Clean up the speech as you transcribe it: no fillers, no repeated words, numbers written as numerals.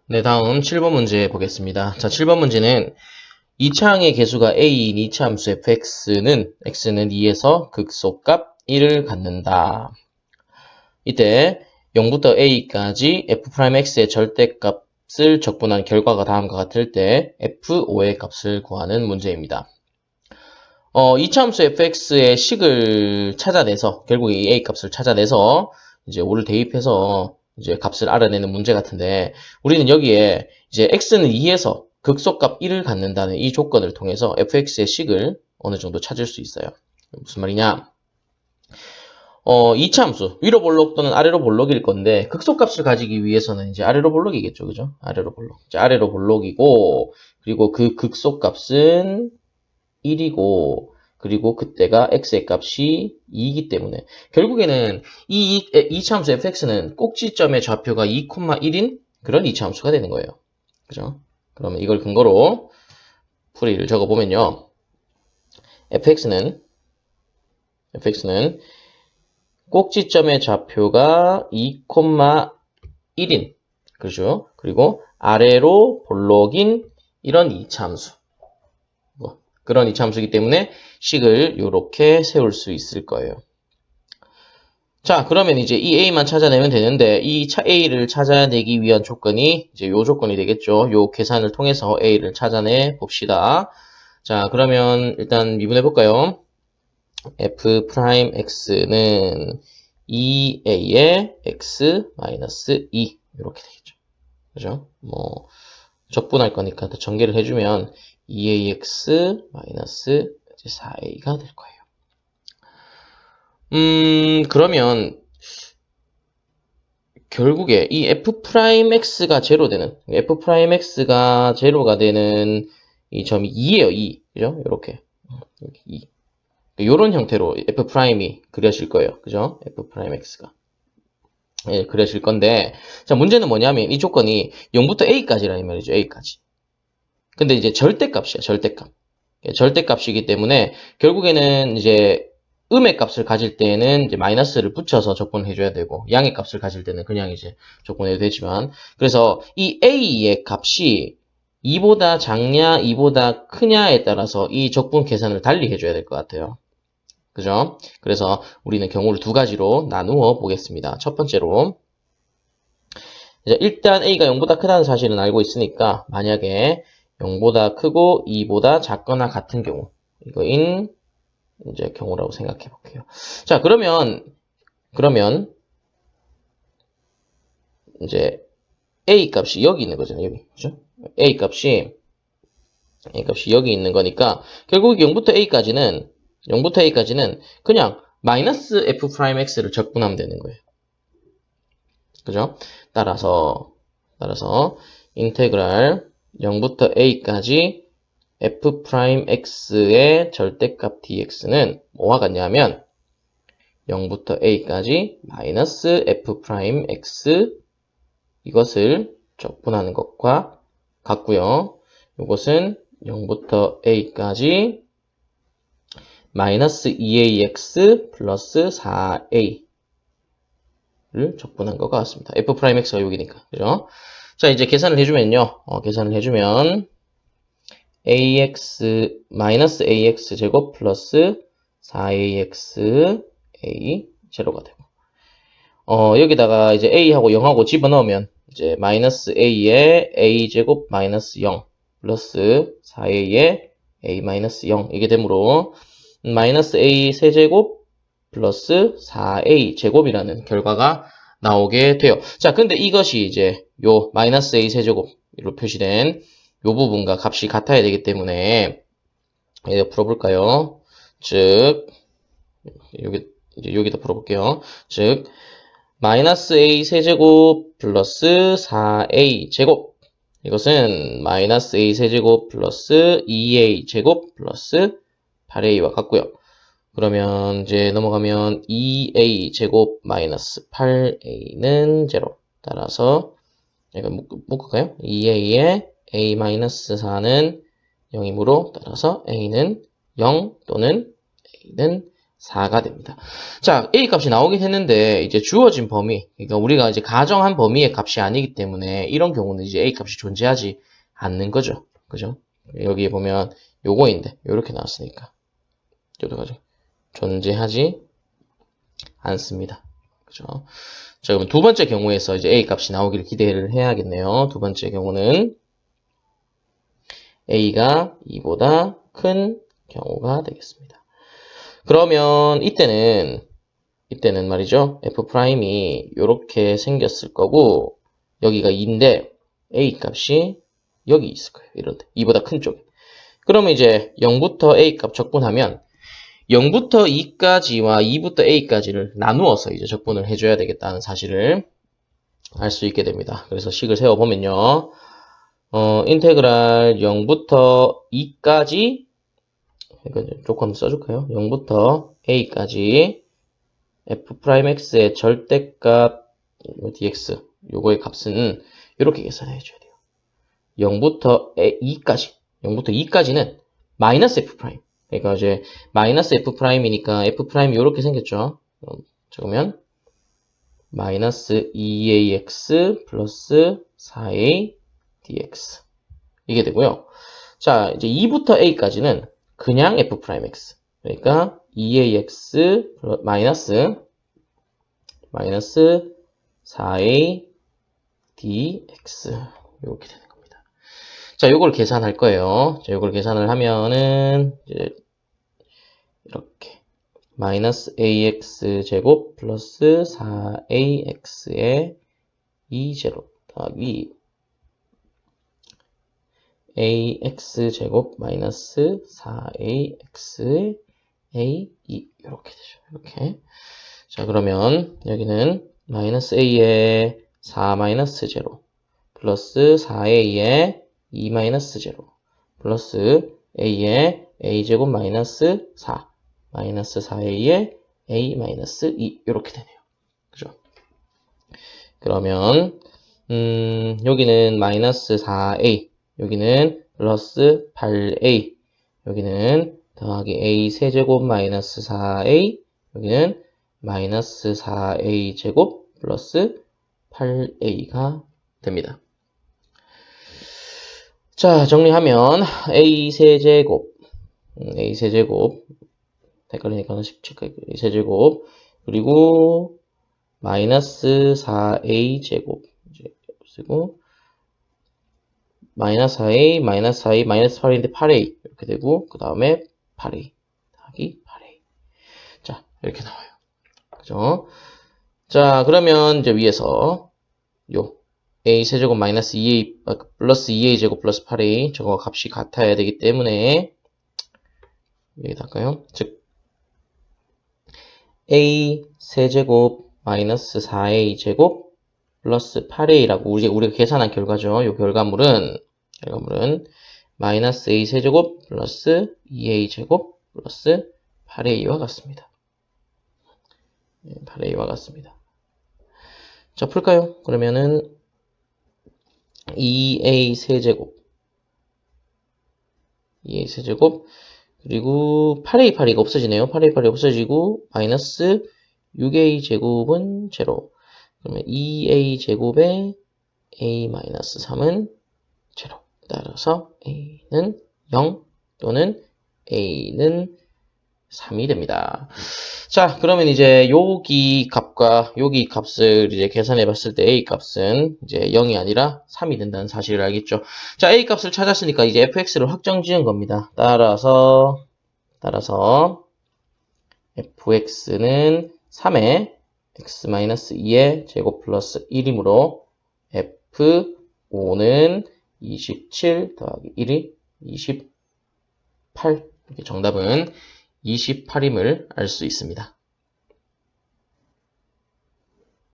네, 다음 7번 문제 보겠습니다. 자, 7번 문제는 2차항의 개수가 a인 2차 함수 fx는 x는 2에서 극소값 1을 갖는다. 이때 0부터 a까지 f'x의 절대값을 적분한 결과가 다음과 같을 때 f5의 값을 구하는 문제입니다. 2차 함수 fx의 식을 찾아내서 결국 이 a 값을 찾아내서 이제 5를 대입해서 이제 값을 알아내는 문제 같은데 우리는 여기에 이제 x는 2에서 극소값 1을 갖는다는 이 조건을 통해서 fx의 식을 어느 정도 찾을 수 있어요. 무슨 말이냐? 2차 함수 위로 볼록 또는 아래로 볼록일 건데 극소값을 가지기 위해서는 이제 아래로 볼록이겠죠, 그죠? 아래로 볼록. 이제 아래로 볼록이고 그리고 그 극소값은 1이고 그리고 그때가 x의 값이 2이기 때문에 결국에는 이 2차 함수 fx는 꼭지점의 좌표가 2,1인 그런 2차 함수가 되는 거예요. 그죠? 그러면 이걸 근거로 풀이를 적어보면요. fx는 꼭지점의 좌표가 2,1인 그죠? 그리고 아래로 볼록인 이런 2차 함수. 그런 2차 함수이기 때문에 식을 이렇게 세울 수 있을 거예요. 자, 그러면 이제 이 a만 찾아내면 되는데 이 a를 찾아내기 위한 조건이 이제 요 조건이 되겠죠. 요 계산을 통해서 a를 찾아내 봅시다. 자, 그러면 일단 미분해 볼까요? f'x는 2a의 x-2 이렇게 되겠죠. 그죠? 뭐 적분할 거니까 더 전개를 해주면 2ax-4a가 될 거예요. 그러면 결국에 이 f'x가 제로가 되는 이 점이 2예요, 2. 그죠? 요렇게. 2. 요런 형태로 f'이 그려질 거예요. 그죠? f'x가. 예, 그려질 건데, 자, 문제는 뭐냐면 이 조건이 0부터 a까지라는 말이죠, a까지. 근데 이제 절대값이야, 절대값. 절대값이기 때문에 결국에는 이제 음의 값을 가질 때는 이제 마이너스를 붙여서 적분해줘야 되고 양의 값을 가질 때는 그냥 이제 적분해도 되지만 그래서 이 a의 값이 2보다 작냐 2보다 크냐에 따라서 이 적분 계산을 달리 해줘야 될 것 같아요. 그죠? 그래서 우리는 경우를 두 가지로 나누어 보겠습니다. 첫 번째로 일단 a가 0보다 크다는 사실은 알고 있으니까 만약에 0보다 크고 2보다 작거나 같은 경우 이거인 이제 경우라고 생각해 볼게요. 자, 그러면 이제 a 값이 여기 있는 거잖아요. 여기. 그죠? a 값이 여기 있는 거니까 결국 0부터 a까지는 그냥 마이너스 f'x를 적분하면 되는 거예요. 그죠? 따라서 인테그랄 0부터 a까지 f'x의 절대값 dx는 뭐와 같냐면 0부터 a까지 마이너스 f'x 이것을 적분하는 것과 같고요. 이것은 0부터 a까지 마이너스 2ax 플러스 4a를 적분한 것과 같습니다. f'x가 여기니까. 그죠? 자, 이제 계산을 해주면요. 계산을 해주면 마이너스 ax 제곱 플러스 4ax a 제로가 되고 여기다가 이제 a하고 0하고 집어넣으면 이제 마이너스 a의 a 제곱 마이너스 0 플러스 4a의 a 마이너스 0 이게 되므로 마이너스 a 세제곱 플러스 4a 제곱이라는 결과가 나오게 돼요. 자, 근데 이것이 이제 요 마이너스 a 세제곱으로 표시된 요 부분과 값이 같아야 되기 때문에 풀어볼까요? 즉 여기다 풀어볼게요. 즉 마이너스 a 세제곱 플러스 4a 제곱 이것은 마이너스 a 세제곱 플러스 2a 제곱 플러스 8a와 같고요. 그러면 이제 넘어가면 2a 제곱 마이너스 8a는 제로. 따라서 이거 묶을까요? 2a의 a 마이너스 4는 0이므로 따라서 a는 0 또는 a는 4가 됩니다. 자, A 값이 나오긴 했는데, 이제 주어진 범위, 그러니까 우리가 이제 가정한 범위의 값이 아니기 때문에, 이런 경우는 이제 A 값이 존재하지 않는 거죠. 그죠? 여기 보면, 요거인데, 요렇게 나왔으니까. 존재하지 않습니다. 그죠? 자, 그럼 두 번째 경우에서 이제 A 값이 나오기를 기대를 해야겠네요. 두 번째 경우는, A가 2보다 큰 경우가 되겠습니다. 그러면 이때는 말이죠. F'이 이렇게 생겼을 거고 여기가 2인데 A 값이 여기 있을 거예요. 이런데 2보다 큰 쪽에. 그러면 이제 0부터 A 값 적분하면 0부터 2까지와 2부터 A까지를 나누어서 이제 적분을 해줘야 되겠다는 사실을 알 수 있게 됩니다. 그래서 식을 세워보면요. 인테그랄 0부터 2까지 이거 조금 한번 써줄까요? 0부터 A까지 F'X의 절대값 dx 요거의 값은 이렇게 계산해 줘야 돼요. 0부터 2까지 0부터 2까지는 마이너스 F'. 그러니까 이제 마이너스 F'이니까 F'이 이렇게 생겼죠. 그러면 마이너스 2ax 플러스 4a dx 이게 되고요. 자, 이제 2부터 a까지는 그냥 F'X. 그러니까 2ax 마이너스 4a dx 이렇게 되는 겁니다. 자, 요걸 계산할 거예요. 자, 요걸 계산을 하면은 이제 이렇게 마이너스 ax 제곱 플러스 4ax의 2제곱 더하기 ax 제곱 마이너스 4ax의 a2 이렇게 되죠. 이렇게. 자, 그러면 여기는 마이너스 a의 4 마이너스 제로 플러스 4a의 2 마이너스 제로 플러스 a의 a 제곱 마이너스 4 마이너스 4a의 a 마이너스 2 이렇게 되네요. 그죠? 그러면 여기는 마이너스 4a 여기는 플러스 8a 여기는 더하기 a 세제곱 마이너스 4a 여기는 마이너스 4a 제곱 플러스 8a가 됩니다. 자, 정리하면 a 세제곱 헷갈리니까 하나씩 체크해. a 세제곱 그리고 마이너스 4a 제곱 쓰고 마이너스 4a, 마이너스 4a, 마이너스 8인데 8a 이렇게 되고 그 다음에 8a 더하기 8a 자 이렇게 나와요. 그죠? 자 그러면 이제 위에서 요 a 세제곱 마이너스 2a 플러스 2a 제곱 플러스 8a 저거 값이 같아야 되기 때문에 여기다 할까요? 즉 a 세제곱 마이너스 4a 제곱 플러스 8a라고 우리가 계산한 결과죠. 이 결과물은 마이너스 a 세제곱 플러스 2a 제곱 플러스 8a와 같습니다. 8a와 같습니다. 자, 풀까요? 그러면은 2a 세제곱 그리고 8a 없어지네요. 8a 없어지고 마이너스 6a 제곱은 제로 그러면 2a 제곱에 a-3은 제로 따라서 a는 0 또는 a는 3이 됩니다. 자, 그러면 이제 여기 값과 여기 값을 이제 계산해 봤을 때 a 값은 이제 0이 아니라 3이 된다는 사실을 알겠죠. 자, a 값을 찾았으니까 이제 fx를 확정 지은 겁니다. 따라서 fx는 3에 x-2의 제곱 플러스 1이므로 f5는 27 더하기 1이 28 이렇게 정답은 28임을 알 수 있습니다.